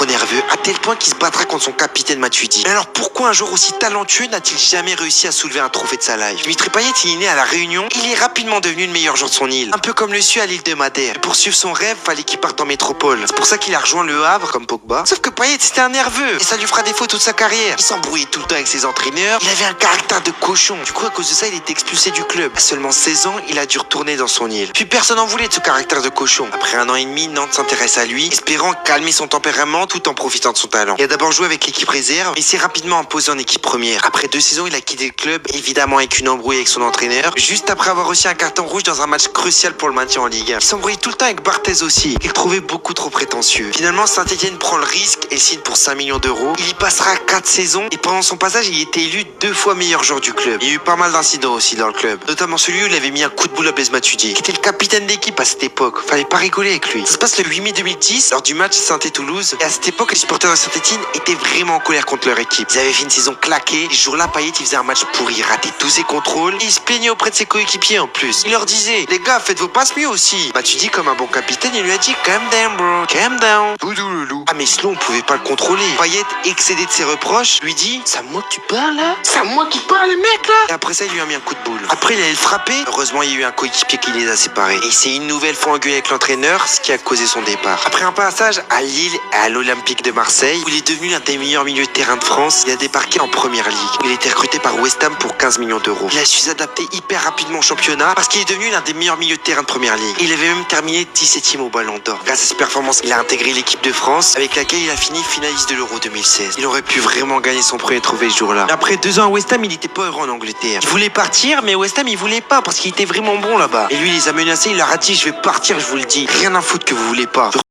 nerveux, à tel point qu'il se battra contre son capitaine Matuidi. Mais alors pourquoi un joueur aussi talentueux n'a-t-il jamais réussi à soulever un trophée de sa life? Dimitri Payet, il est né à La Réunion, il est rapidement devenu le meilleur joueur de son île. Un peu comme le suit à l'île de Madère. Et pour suivre son rêve, fallait qu'il parte en métropole. C'est pour ça qu'il a rejoint le Havre comme Pogba. Sauf que Payet, c'était un nerveux, et ça lui fera défaut toute sa carrière. Il s'embrouillait tout le temps avec ses entraîneurs, il avait un caractère de cochon. Du coup, à cause de ça, il était expulsé du club. À seulement 16 ans, il a dû retourner dans son île. Puis personne n'en voulait de ce caractère de cochon. Après 1 an et demi, Nantes s'intéresse à lui, espérant calmer son tempérament tout en profitant de son talent. Il a d'abord joué avec l'équipe réserve, mais s'est rapidement imposé en équipe première. Après 2 saisons, il a quitté le club, évidemment avec une embrouille avec son entraîneur, juste après avoir reçu un carton rouge dans un match crucial pour le maintien en Ligue 1. Il s'embrouillait tout le temps avec Barthez aussi, qu'il trouvait beaucoup trop prétentieux. Finalement, Saint-Etienne prend le risque et signe pour 5 millions d'euros. Il y passera 4 saisons, et pendant son passage, il était élu 2 fois meilleur joueur du club. Il y a eu pas mal d'incidents aussi dans le club, notamment celui où il avait mis un coup de boule à Blaise Matuidi, qui était le capitaine d'équipe à cette époque. Fallait pas rigoler avec lui. Ça se passe le 8 mai 2010, lors du match Saint-Étienne-Toulouse, et à cette époque, les supporters de Saint-Etienne étaient vraiment en colère contre leur équipe. Ils avaient fait une saison claquée, et ce jour-là, Payet, il faisait un match pourri, il ratait tous ses contrôles, et il se plaignait auprès de ses coéquipiers en plus. Il leur disait, les gars, faites vos passes mieux aussi. Matuidi, comme un bon capitaine, il lui a dit, calm down bro, calm down. Loulou. Ah mais Slow, on pouvait pas le contrôler. Payet, excédé de ses reproches, lui dit, c'est à moi que tu parles là? C'est à moi qui parle, mec là? Et après ça, il lui a mis un coup de boule. Après, il allait le frapper. Heureusement, il y a eu un coéquipier qui les a séparés. Et il s'est une nouvelle fois engueulé avec l'entraîneur, ce qui a causé son départ. Après un passage à Lille et à l'Olympique de Marseille, où il est devenu l'un des meilleurs milieux de terrain de France, il a débarqué en première ligue. Il a été recruté par West Ham pour 15 millions d'euros. Il a su s'adapter hyper rapidement au championnat parce qu'il est devenu l'un des meilleurs milieux de terrain de première ligue. Il avait même terminé 17e au Ballon d'Or. Grâce à ses performances, il a intégré l'équipe de France, avec laquelle il a fini finaliste de l'Euro 2016. Il aurait pu vraiment gagner son premier trophée ce jour-là. Après 2 ans à West Ham, il n'était pas heureux en Angleterre. Il voulait partir, mais West Ham, il voulait pas parce qu'il était vraiment bon là-bas. Et lui, il les a menacés, il leur a dit, je vais partir, je vous le dis. Rien à foutre que vous voulez pas.